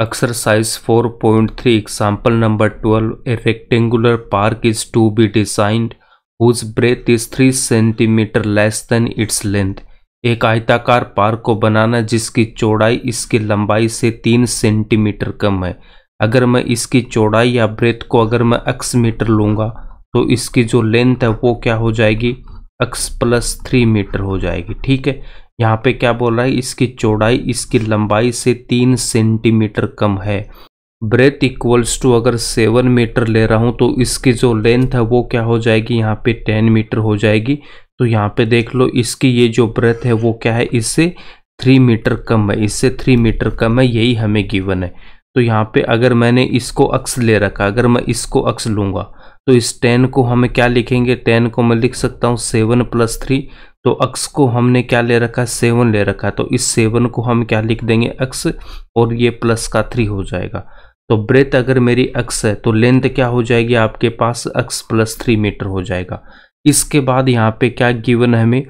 Exercise 4.3 example number 12. A rectangular park is to be designed whose breadth is 3 cm less than its length. एक आयताकार park को बनाना जिसकी चौड़ाई इसकी लंबाई से 3 सेंटीमीटर कम है। अगर मैं इसकी चौड़ाई या ब्रेथ को अगर मैं x मीटर लूँगा तो इसकी जो लेंथ है वो क्या हो जाएगी, x + 3 मीटर हो जाएगी। ठीक है, यहाँ पे क्या बोल रहा है, इसकी चौड़ाई इसकी लंबाई से 3 सेंटीमीटर कम है। ब्रेथ इक्वल्स टू अगर 7 मीटर ले रहा हूँ तो इसकी जो लेंथ है वो क्या हो जाएगी, यहाँ पे 10 मीटर हो जाएगी। तो यहाँ पे देख लो इसकी ये जो ब्रेथ है वो क्या है, इससे 3 मीटर कम है, इससे 3 मीटर कम है, यही हमें गिवन है। तो यहाँ पे अगर मैंने इसको अक्स ले रखा, अगर मैं इसको अक्स लूँगा तो इस 10 को हमें क्या लिखेंगे, 10 को मैं लिख सकता हूँ 7 + 3। तो अक्स को हमने क्या ले रखा है, 7 ले रखा है, तो इस 7 को हम क्या लिख देंगे, अक्स, और ये प्लस का 3 हो जाएगा। तो ब्रेथ अगर मेरी अक्स है तो लेंथ क्या हो जाएगी आपके पास, अक्स + 3 मीटर हो जाएगा। इसके बाद यहाँ पे क्या गिवन है हमें,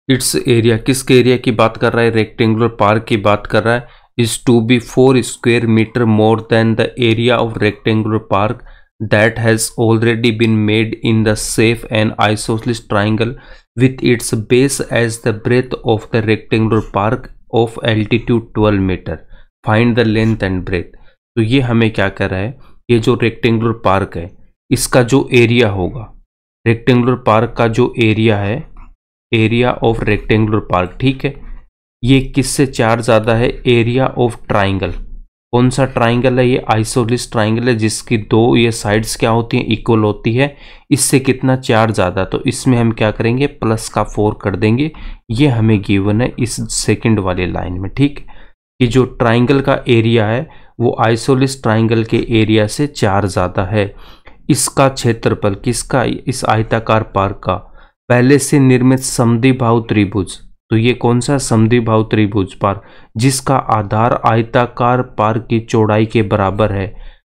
इट्स एरिया, किसके एरिया की बात कर रहा है, रेक्टेंगुलर पार्क की बात कर रहा है, is to be 4 square metre more than the area of rectangular park that has already been made in the shape an isosceles triangle with its base as the breadth of the rectangular park of altitude 12 meter. Find the length and breadth. तो ये हमें क्या कर रहा है, ये जो rectangular park है इसका जो एरिया होगा, रेक्टेंगुलर पार्क का जो एरिया है, एरिया ऑफ रेक्टेंगुलर पार्क, ठीक है, ये किससे 4 ज़्यादा है, एरिया ऑफ ट्राइंगल। कौन सा ट्राइंगल है, ये आइसोसेलेस ट्राइंगल है जिसकी दो ये साइड्स क्या होती हैं, इक्वल होती है। इससे कितना 4 ज़्यादा, तो इसमें हम क्या करेंगे, प्लस का 4 कर देंगे। ये हमें गिवन है इस सेकंड वाले लाइन में। ठीक है, कि जो ट्राइंगल का एरिया है वो आइसोसेलेस ट्राइंगल के एरिया से 4 ज़्यादा है। इसका क्षेत्रफल किसका, इस आयताकार पार्क का, पहले से निर्मित समद्विबाहु त्रिभुज, तो ये कौन सा समद्विबाहु त्रिभुज पार्क जिसका आधार आयताकार पार्क की चौड़ाई के बराबर है।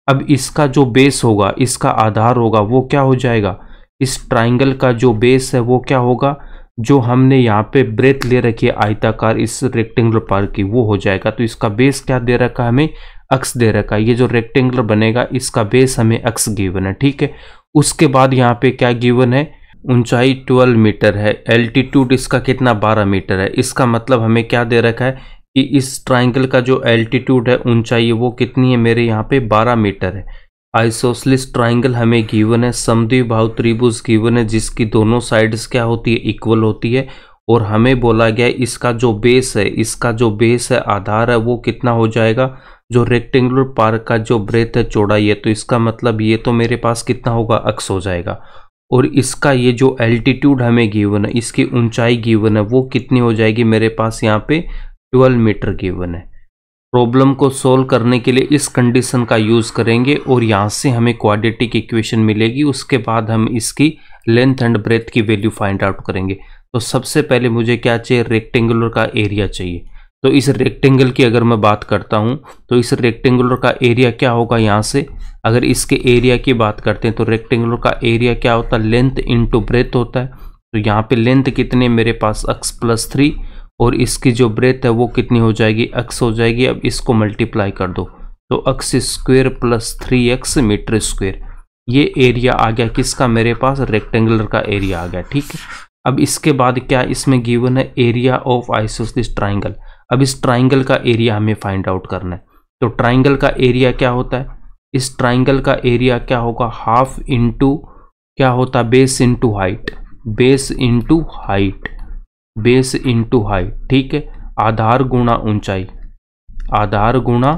अब इसका जो बेस होगा, इसका आधार होगा, वो क्या हो जाएगा, इस ट्राइंगल का जो बेस है वो क्या होगा, जो हमने यहाँ पे ब्रेथ ले रखी है आयताकार इस रेक्टेंगुलर पार्क की, वो हो जाएगा। तो इसका बेस क्या दे रखा है हमें, अक्स दे रखा है। ये जो रेक्टेंगुलर बनेगा इसका बेस हमें अक्स गिवन है। ठीक है, उसके बाद यहाँ पे क्या गिवन है, ऊंचाई 12 मीटर है, एल्टीट्यूड इसका कितना 12 मीटर है। इसका मतलब हमें क्या दे रखा है कि इस ट्राइंगल का जो एल्टीट्यूड है, ऊंचाई है, वो कितनी है, मेरे यहाँ पे 12 मीटर है। आइसोसेलेस ट्राइंगल हमें गिवन है, समद्विबाहु त्रिभुज गिवन है जिसकी दोनों साइड्स क्या होती है, इक्वल होती है। और हमें बोला गया है इसका जो बेस है, इसका जो बेस है, आधार है, वो कितना हो जाएगा, जो रेक्टेंगुलर पार्क का जो ब्रेथ है, चौड़ाई है, तो इसका मतलब ये तो मेरे पास कितना होगा, अक्स हो जाएगा। और इसका ये जो एल्टीट्यूड हमें गिवन है, इसकी ऊंचाई गिवन है, वो कितनी हो जाएगी, मेरे पास यहाँ पे 12 मीटर गिवन है। प्रॉब्लम को सोल्व करने के लिए इस कंडीशन का यूज़ करेंगे और यहाँ से हमें क्वाड्रेटिक इक्वेशन मिलेगी। उसके बाद हम इसकी लेंथ एंड ब्रेथ की वैल्यू फाइंड आउट करेंगे। तो सबसे पहले मुझे क्या चाहिए, रेक्टेंगुलर का एरिया चाहिए। तो इस रेक्टेंगल की अगर मैं बात करता हूँ तो इस रेक्टेंगुलर का एरिया क्या होगा, यहाँ से अगर इसके एरिया की बात करते हैं तो रेक्टेंगुलर का एरिया क्या होता है, लेंथ इंटू ब्रेथ होता है। तो यहाँ पे लेंथ कितनी है मेरे पास, अक्स + 3, और इसकी जो ब्रेथ है वो कितनी हो जाएगी, अक्स हो जाएगी। अब इसको मल्टीप्लाई कर दो तो अक्स स्क्वायर + 3x मीटर स्क्वायर, ये एरिया आ गया किसका, मेरे पास रेक्टेंगुलर का एरिया आ गया। ठीक है, अब इसके बाद क्या इसमें गिवन है, एरिया ऑफ आइसोसेलेस ट्राइंगल। अब इस ट्राइंगल का एरिया हमें फाइंड आउट करना है। तो ट्राइंगल का एरिया क्या होता है, इस ट्राइंगल का एरिया क्या होगा, हाफ इंटू क्या होता है, base into height, base into height, base into height. ठीक है, आधार गुणा ऊंचाई, आधार गुणा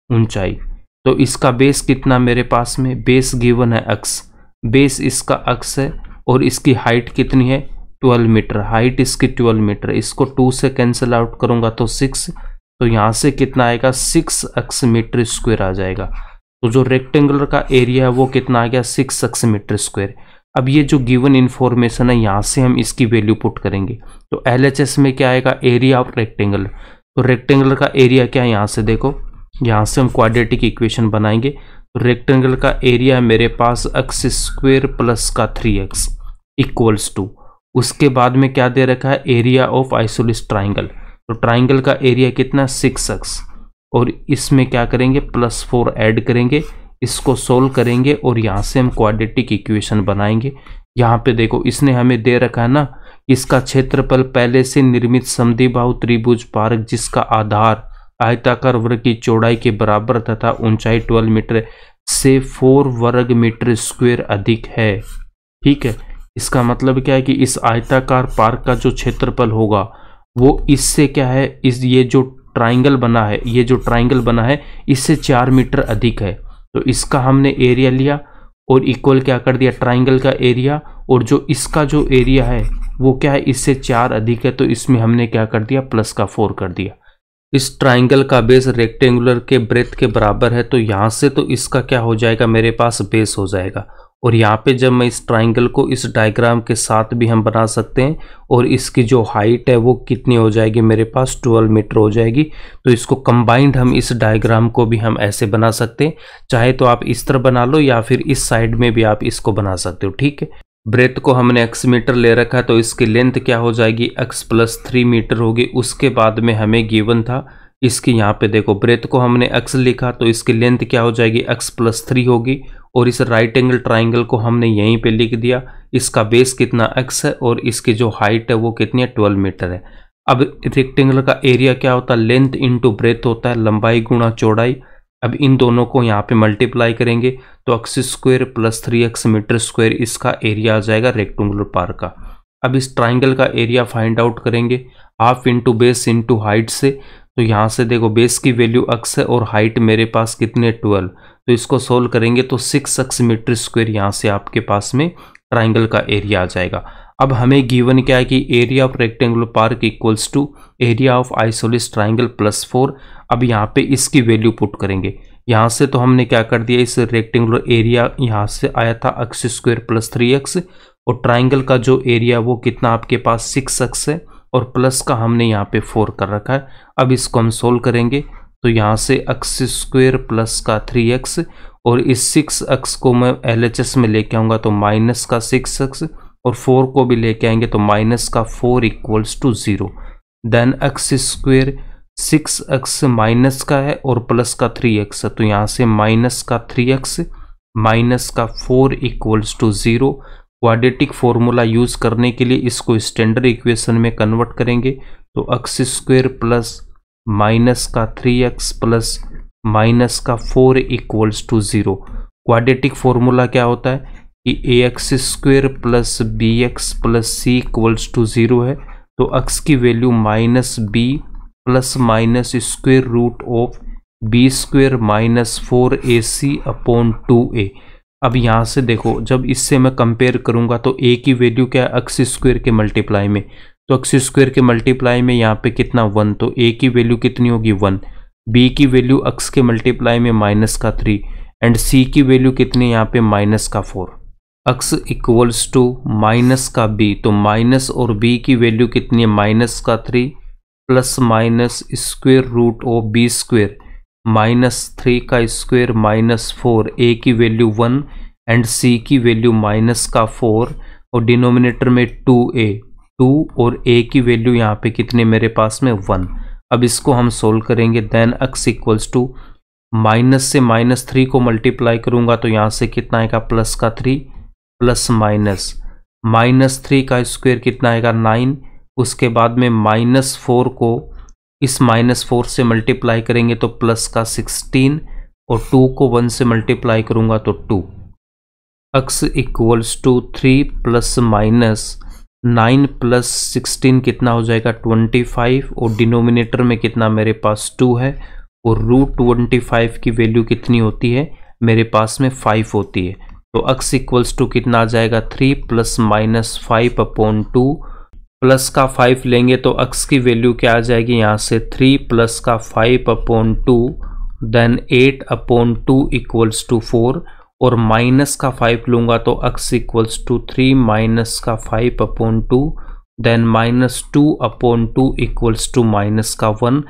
ऊंचाई। तो इसका बेस कितना मेरे पास में, बेस गिवन है अक्स, बेस इसका अक्स है, और इसकी हाइट कितनी है, 12 मीटर, हाइट इसकी 12 मीटर। इसको 2 से कैंसिल आउट करूंगा तो 6, तो यहाँ से कितना आएगा, 6x मीटर स्क्वायर आ जाएगा। तो जो रेक्टेंगुलर का एरिया है वो कितना आ गया, 6x मीटर स्क्वायर। अब ये जो गिवन इन्फॉर्मेशन है यहाँ से हम इसकी वैल्यू पुट करेंगे। तो LHS में क्या आएगा, एरिया ऑफ रेक्टेंगल। तो रेक्टेंगल का एरिया क्या है, यहाँ से देखो, यहाँ से हम क्वाड्रेटिक इक्वेशन बनाएंगे। तो रेक्टेंगल का एरिया है मेरे पास x स्क्वायर प्लस का 3x इक्वल्स टू, उसके बाद में क्या दे रखा है, एरिया ऑफ आइसोसेलेस ट्राइंगल। तो ट्राइंगल का एरिया कितना, 6x, और इसमें क्या करेंगे +4 ऐड करेंगे, इसको सोल्व करेंगे और यहाँ से हम क्वाड्रेटिक इक्वेशन बनाएंगे। यहाँ पे देखो इसने हमें दे रखा है ना, इसका क्षेत्रफल पहले से निर्मित समद्विबाहु त्रिभुज पार्क जिसका आधार आयताकार वर्ग की चौड़ाई के बराबर तथा ऊंचाई 12 मीटर से 4 वर्ग मीटर स्क्वायर अधिक है। ठीक है, इसका मतलब क्या है कि इस आयताकार पार्क का जो क्षेत्रफल होगा वो इससे क्या है, ये जो ट्राइंगल बना है इससे 4 मीटर अधिक है। तो इसका हमने एरिया लिया और इक्वल क्या कर दिया ट्राइंगल का एरिया, और जो इसका जो एरिया है वो क्या है इससे 4 अधिक है, तो इसमें हमने क्या कर दिया +4 कर दिया। इस ट्राइंगल का बेस रेक्टेंगुलर के ब्रेथ के बराबर है, तो यहाँ से तो इसका क्या हो जाएगा मेरे पास बेस हो जाएगा। और यहाँ पे जब मैं इस ट्राइंगल को इस डायग्राम के साथ भी हम बना सकते हैं, और इसकी जो हाइट है वो कितनी हो जाएगी मेरे पास 12 मीटर हो जाएगी। तो इसको कंबाइंड हम इस डायग्राम को भी हम ऐसे बना सकते हैं, चाहे तो आप इस तरह बना लो या फिर इस साइड में भी आप इसको बना सकते हो। ठीक है, ब्रेथ को हमने x मीटर ले रखा है, तो इसकी लेंथ क्या हो जाएगी x + 3 मीटर होगी। उसके बाद में हमें गिवन था इसकी, यहाँ पे देखो ब्रेथ को हमने x लिखा तो इसकी लेंथ क्या हो जाएगी x + 3 होगी, और इस राइट एंगल ट्राइंगल को हमने यहीं पे लिख दिया। इसका बेस कितना x है और इसकी जो हाइट है वो कितनी है 12 मीटर है। अब रेक्टेंगल का एरिया क्या होता है लेंथ इंटू ब्रेथ होता है, लंबाई गुणा चौड़ाई। अब इन दोनों को यहाँ पे मल्टीप्लाई करेंगे तो x² + 3x मीटर स्क्वायर इसका एरिया आ जाएगा रेक्टेंगुलर पार्क का। अब इस ट्राइंगल का एरिया फाइंड आउट करेंगे half into base into height से। तो यहाँ से देखो बेस की वैल्यू x है और हाइट मेरे पास कितने 12, तो इसको सोल्व करेंगे तो 6x मीटर स्क्वायर यहाँ से आपके पास में ट्राइंगल का एरिया आ जाएगा। अब हमें गिवन क्या है कि area of rectangular park equals to area of isosceles triangle +4। अब यहाँ पे इसकी वैल्यू पुट करेंगे। यहाँ से तो हमने क्या कर दिया, इस रेक्टेंगुलर एरिया यहाँ से आया था x² + 3x, और ट्राइंगल का जो एरिया वो कितना आपके पास 6x है, और प्लस का हमने यहाँ पे 4 कर रखा है। अब इसको हम सोल्व करेंगे तो यहाँ से x² + का 3x, और इस 6x को मैं LHS में लेके आऊँगा तो माइनस का 6x, और 4 को भी लेके आएंगे तो माइनस का 4 = 0। देन x² 6x माइनस का है और प्लस का 3x है, तो यहाँ से माइनस का 3x माइनस का 4 = 0। क्वाड्रेटिक फॉर्मूला यूज करने के लिए इसको स्टैंडर्ड इक्वेशन में कन्वर्ट करेंगे तो x² प्लस माइनस का 3x प्लस माइनस का 4 = 0। क्वाड्रेटिक फॉर्मूला क्या होता है कि ax² plus bx plus c = 0 है, तो x की value -b plus minus square root of b² minus 4ac/2a। अब यहाँ से देखो जब इससे मैं कंपेयर करूँगा तो a की वैल्यू क्या है x² के मल्टीप्लाई में, तो x² के मल्टीप्लाई में यहाँ पे कितना 1, तो a की वैल्यू कितनी होगी 1, b की वैल्यू x के मल्टीप्लाई में -3 एंड c की वैल्यू कितनी यहाँ पे -4। x = -b, तो माइनस और b की वैल्यू कितनी है -3 plus minus square root of b² -3 का स्क्वायर -4, a की वैल्यू 1 एंड c की वैल्यू -4, और डिनोमिनेटर में 2a 2 और a की वैल्यू यहाँ पे कितने मेरे पास में 1। अब इसको हम सोल्व करेंगे। देन x = माइनस से -3 को मल्टीप्लाई करूँगा तो यहाँ से कितना आएगा प्लस का 3 प्लस -3 का स्क्वायर कितना आएगा 9, उसके बाद में -4 को इस -4 से मल्टीप्लाई करेंगे तो प्लस का 16, और 2 को 1 से मल्टीप्लाई करूँगा तो 2। x = 3 प्लस -9 प्लस 16 कितना हो जाएगा 25, और डिनोमिनेटर में कितना मेरे पास 2 है, और √25 की वैल्यू कितनी होती है मेरे पास में 5 होती है। तो x = कितना आ जाएगा 3 प्लस -5/2, प्लस का 5 लेंगे तो x की वैल्यू क्या आ जाएगी यहाँ से 3 प्लस का 5/2, देन 8/2 = 4, और माइनस का 5 लूँगा तो x = 3 माइनस का 5/2, देन -2/2 = -1।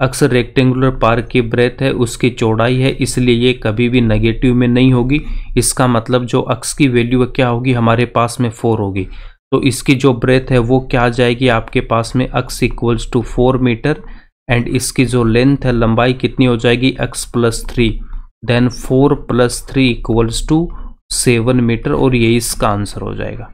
अक्सर रेक्टेंगुलर पार्क की ब्रेथ है उसकी चौड़ाई है, इसलिए ये कभी भी नेगेटिव में नहीं होगी। इसका मतलब जो x की वैल्यू क्या होगी हमारे पास में 4 होगी, तो इसकी जो ब्रेथ है वो क्या आ जाएगी आपके पास में x = 4 मीटर एंड इसकी जो लेंथ है, लंबाई कितनी हो जाएगी, x+3, देन 4 + 3 = 7 मीटर, और ये इसका आंसर हो जाएगा।